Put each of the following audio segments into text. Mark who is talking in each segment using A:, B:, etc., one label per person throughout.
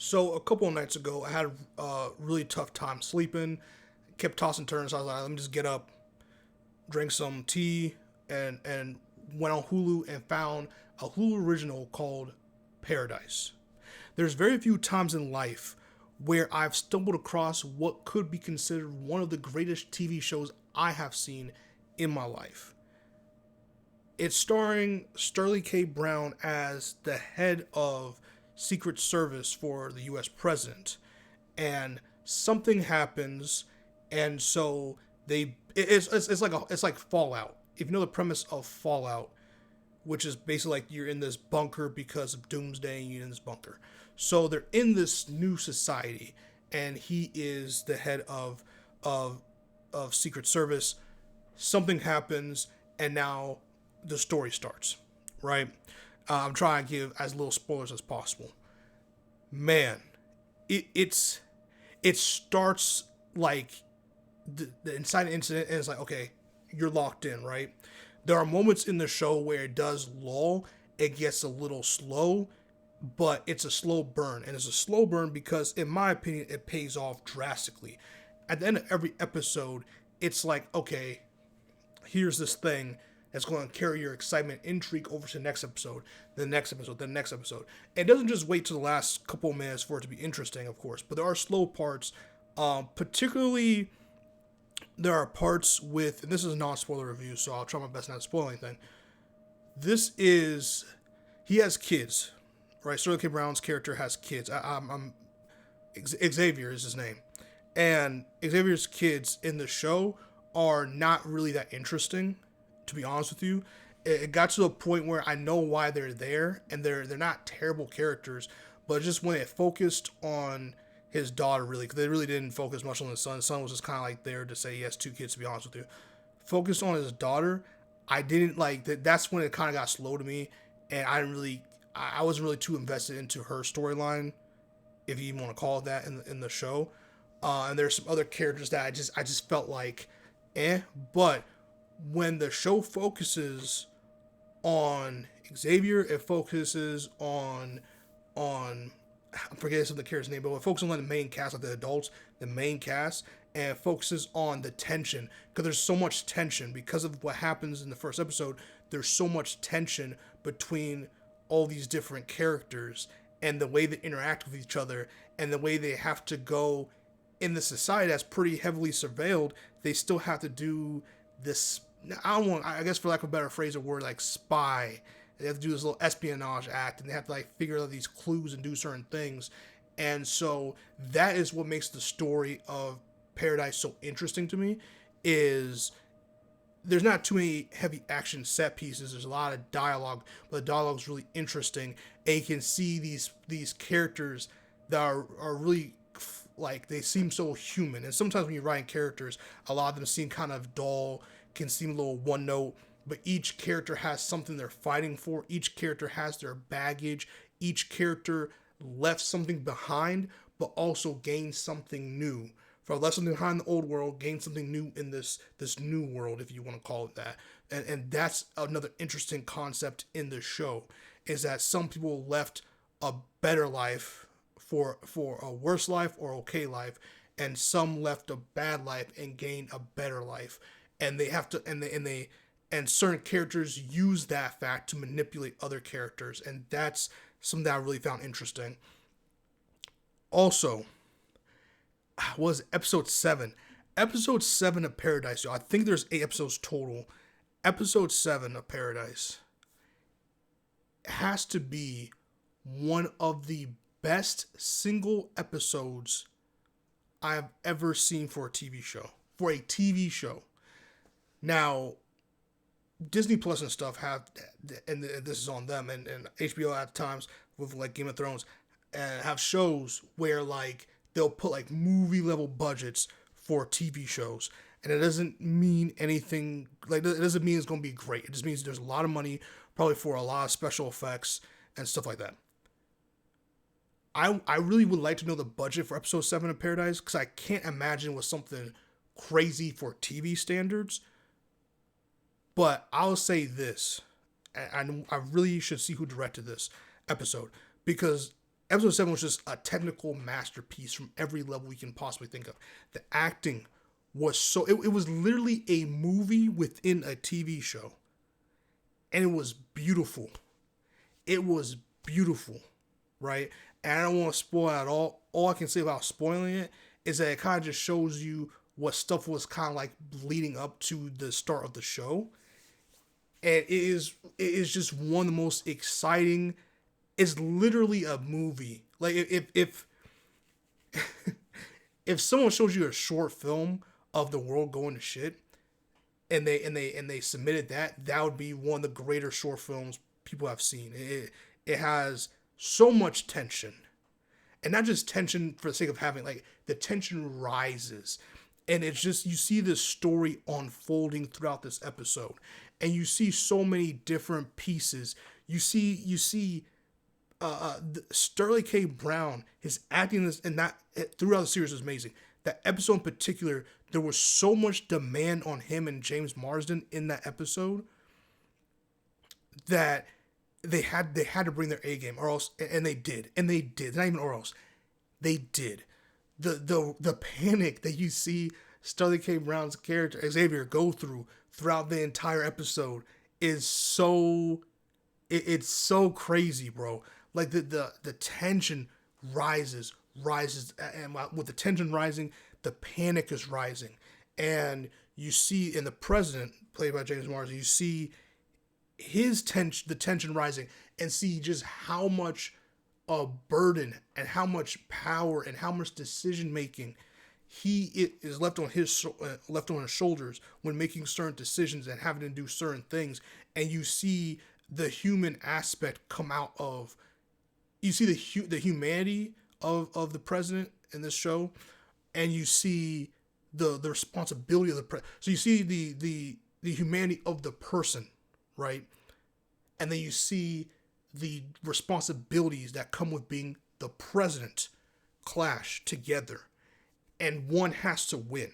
A: So a couple of nights ago, I had a really tough time sleeping. Kept tossing turns. So I was like, let me just get up, drink some tea, and went on Hulu and found a Hulu original called Paradise. There's very few times in life where I've stumbled across what could be considered one of the greatest TV shows I have seen in my life. It's starring Sterling K. Brown as the head of Secret Service for the U.S. president, and something happens, and so it's like Fallout. If you know the premise of Fallout, which is basically like you're in this bunker because of doomsday and you're in this bunker. So they're in this new society, and he is the head of of Secret Service. Something happens, and now the story starts. Right? I'm trying to give as little spoilers as possible. Man, it's it starts like the inciting incident, and it's like, okay, you're locked in, right? There are moments in the show where it does lull, it gets a little slow, but it's a slow burn, and it's a slow burn because, in my opinion, it pays off drastically. At the end of every episode, it's like, okay, here's this thing that's going to carry your excitement, intrigue over to the next episode, the next episode, the next episode. It doesn't just wait to the last couple of minutes for it to be interesting, of course, but there are slow parts. Particularly, there are parts with, and this is a non-spoiler review, so I'll try my best not to spoil anything. This is, he has kids, right? Sterling K. Brown's character has kids. I'm Xavier is his name, and Xavier's kids in the show are not really that interesting, to be honest with you. It got to a point where I know why they're there, and they're not terrible characters, but just when it focused on his daughter, really, because they really didn't focus much on the son. The son was just kind of like there to say he has two kids, to be honest with you. Focused on his daughter, I didn't like that. That's when it kind of got slow to me, and I wasn't really too invested into her storyline, if you even want to call it that, in the show. And there's some other characters that I just felt like, but when the show focuses on Xavier, it focuses on I'm forgetting some of the characters' name, but it focuses on the main cast, like the adults, the main cast, and it focuses on the tension, because there's so much tension because of what happens in the first episode. There's so much tension between all these different characters and the way they interact with each other and the way they have to go in the society that's pretty heavily surveilled. They still have to do this. I guess, for lack of a better phrase or word, like spy. They have to do this little espionage act, and they have to like figure out these clues and do certain things. And so that is what makes the story of Paradise so interesting to me. Is there's not too many heavy action set pieces. There's a lot of dialogue, but the dialogue is really interesting, and you can see these characters that are really, like, they seem so human. And sometimes when you're writing characters, a lot of them seem kind of dull, can seem a little one note, but each character has something they're fighting for. Each character has their baggage. Each character left something behind, but also gained something new. For left something behind the old world, gained something new in this new world, if you want to call it that. And that's another interesting concept in the show, is that some people left a better life for a worse life or okay life, and some left a bad life and gained a better life. And they have to, and certain characters use that fact to manipulate other characters, and that's something that I really found interesting. Also, was episode 7. Episode 7 of Paradise, I think there's 8 episodes total. Episode 7 of Paradise has to be one of the best single episodes I have ever seen for a TV show. For a TV show. Now, Disney Plus and stuff have, and this is on them, and HBO at times with like Game of Thrones, and have shows where like they'll put like movie level budgets for TV shows, and it doesn't mean anything. Like, it doesn't mean it's going to be great. It just means there's a lot of money, probably, for a lot of special effects and stuff like that. I really would like to know the budget for episode 7 of Paradise, because I can't imagine with something crazy for TV standards. But I'll say this, and I really should see who directed this episode, because Episode 7 was just a technical masterpiece from every level you can possibly think of. The acting was so, it was literally a movie within a TV show. And it was beautiful. It was beautiful, right? And I don't want to spoil it at all. All I can say about spoiling it is that it kind of just shows you what stuff was kind of like leading up to the start of the show. And it is just one of the most exciting. It's literally a movie. Like if someone shows you a short film of the world going to shit, and they submitted that would be one of the greater short films people have seen. It has so much tension, and not just tension for the sake of having, like, the tension rises, and it's just, you see this story unfolding throughout this episode, and you see so many different pieces. You see Sterling K. Brown, his acting this and that throughout the series is amazing. That episode in particular, there was so much demand on him and James Marsden in that episode that they had to bring their A game, or else, and they did, not even or else, they did. The panic that you see Sterling K. Brown's character Xavier go throughout the entire episode is so, it's so crazy, bro. Like the tension rises, and with the tension rising, the panic is rising, and you see in the president, played by James Marsden, you see the tension rising, and see just how much burden and how much power and how much decision making he is left on his shoulders when making certain decisions and having to do certain things. And you see the human aspect come out of, you see the humanity of the president in this show, and you see the responsibility of the president. So you see the humanity of the person, right? And then you see the responsibilities that come with being the president clash together, and one has to win.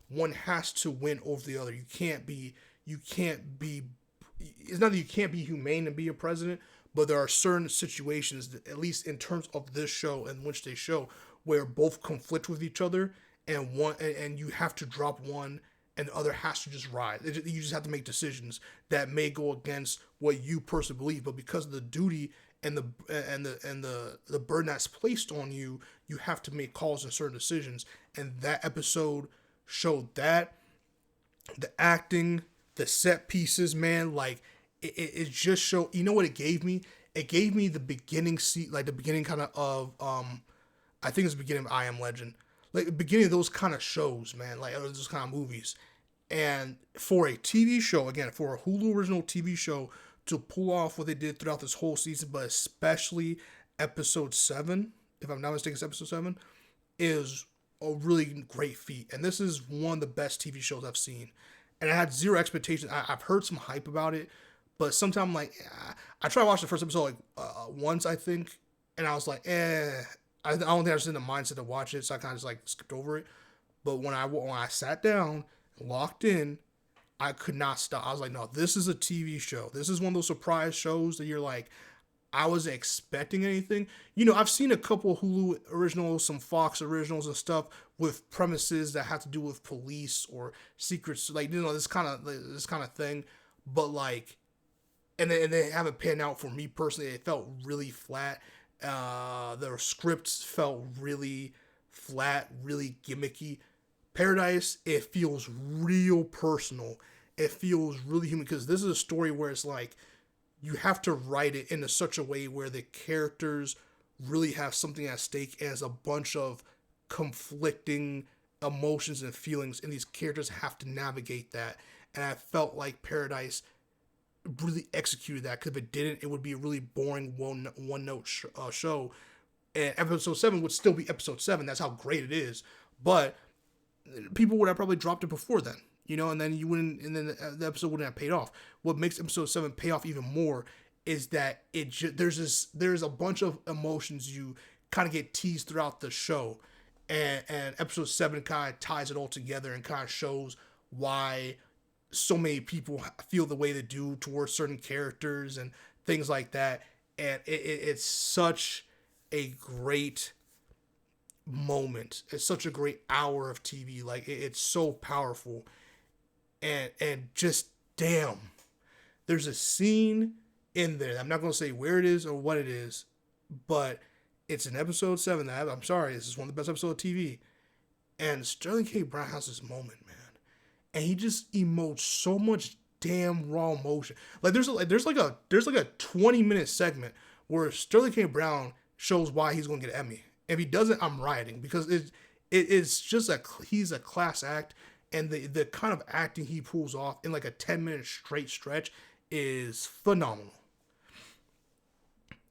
A: One has to win over the other. You can't be. It's not that you can't be humane and be a president, but there are certain situations that, at least in terms of this show, in which they show, where both conflict with each other, and you have to drop one, and the other has to just rise. You just have to make decisions that may go against what you personally believe, but because of the duty and the burden that's placed on you, you have to make calls and certain decisions. And that episode showed that. The acting, the set pieces, man, like it just showed. You know what it gave me? It gave me the beginning like the beginning kind of I think it's the beginning of I Am Legend, like the beginning of those kind of shows, man, like those kind of movies. And for a TV show, again, for a Hulu original TV show, to pull off what they did throughout this whole season, but especially episode 7, if I'm not mistaken, it's episode 7, is a really great feat. And this is one of the best TV shows I've seen. And I had zero expectations. I've heard some hype about it, but sometimes, like, I tried to watch the first episode like once, I think, and I was like, I don't think I was in the mindset to watch it, so I kind of just like skipped over it. But when I sat down, locked in, I could not stop. I was like, no, this is a TV show. This is one of those surprise shows that you're like, I wasn't expecting anything. You know, I've seen a couple Hulu originals, some Fox originals and stuff with premises that have to do with police or secrets, like, you know, this kind of thing. But like, and they haven't panned out for me personally. It felt really flat. The scripts felt really flat, really gimmicky. Paradise, it feels real personal. It feels really human, because this is a story where it's like you have to write it in such a way where the characters really have something at stake as a bunch of conflicting emotions and feelings, and these characters have to navigate that. And I felt like Paradise really executed that, because if it didn't, it would be a really boring one note show, and episode 7 would still be episode 7. That's how great it is. But people would have probably dropped it before then, you know, and then you wouldn't, and then the episode wouldn't have paid off. What makes episode 7 pay off even more is that there's a bunch of emotions you kind of get teased throughout the show, and episode 7 kind of ties it all together and kind of shows why so many people feel the way they do towards certain characters and things like that. And it's such a great moment. It's such a great hour of TV. Like it's so powerful, and just damn, there's a scene in there. I'm not gonna say where it is or what it is, but it's in episode 7. That I'm sorry, this is one of the best episodes of TV. And Sterling K. Brown has this moment, man, and he just emotes so much damn raw emotion. Like there's like a 20-minute segment where Sterling K. Brown shows why he's gonna get an Emmy. If he doesn't, I'm rioting, because it's just he's a class act, and the kind of acting he pulls off in like a 10-minute straight stretch is phenomenal.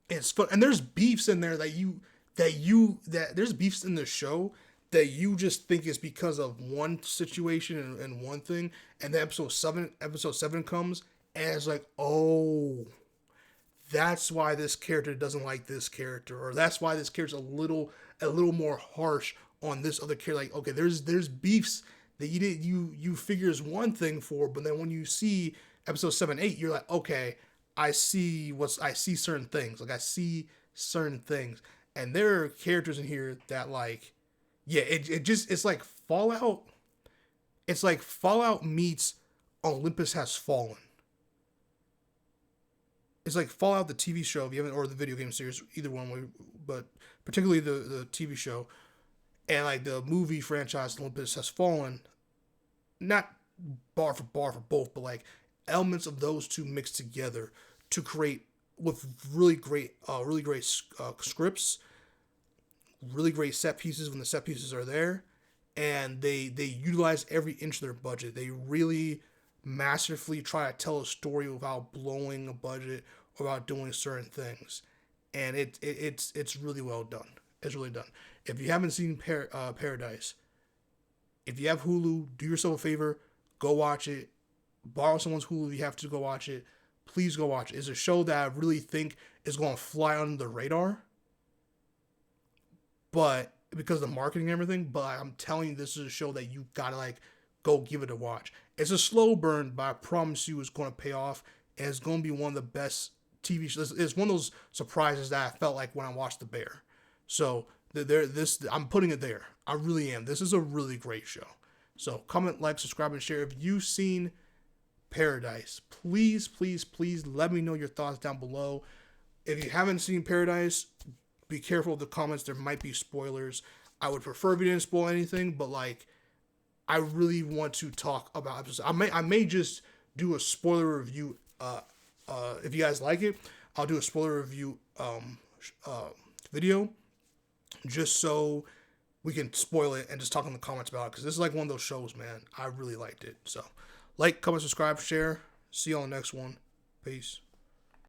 A: It's fun, and there's beefs in there that there's beefs in the show that you just think is because of one situation and one thing, and then episode 7 comes, and it's like, oh, that's why this character doesn't like this character, or that's why this character's a little more harsh on this other character. Like, okay, there's beefs that you figure is one thing for, but then when you see episode 7, 8, you're like, okay, I see certain things. Like I see certain things, and there are characters in here that, like, yeah, it's like Fallout. It's like Fallout meets Olympus Has Fallen. It's like Fallout, the TV show, if you haven't, or the video game series, either one, but particularly the TV show, and like the movie franchise Olympus Has Fallen. Not bar for both, but like elements of those two mixed together to create with really great scripts, really great set pieces when the set pieces are there, and they utilize every inch of their budget. They really masterfully try to tell a story without blowing a budget or without doing certain things, and it's really well done. It's really done. If you haven't seen Paradise, if you have Hulu, do yourself a favor, go watch it. Borrow someone's Hulu if you have to, go watch it. Please go watch it. It's a show that I really think is going to fly under the radar, but because of the marketing and everything. But I'm telling you, this is a show that you gotta like go give it a watch. It's a slow burn, but I promise you, it's going to pay off, and it's going to be one of the best TV shows. It's one of those surprises that I felt like when I watched The Bear. So I'm putting it there. I really am. This is a really great show. So comment, like, subscribe, and share. If you've seen Paradise, please let me know your thoughts down below. If you haven't seen Paradise, be careful of the comments. There might be spoilers. I would prefer if you didn't spoil anything, but like, I really want to talk about episodes. I may just do a spoiler review. If you guys like it, I'll do a spoiler review video, just so we can spoil it and just talk in the comments about it, because this is like one of those shows, man. I really liked it. So like, comment, subscribe, share. See you on the next one. Peace.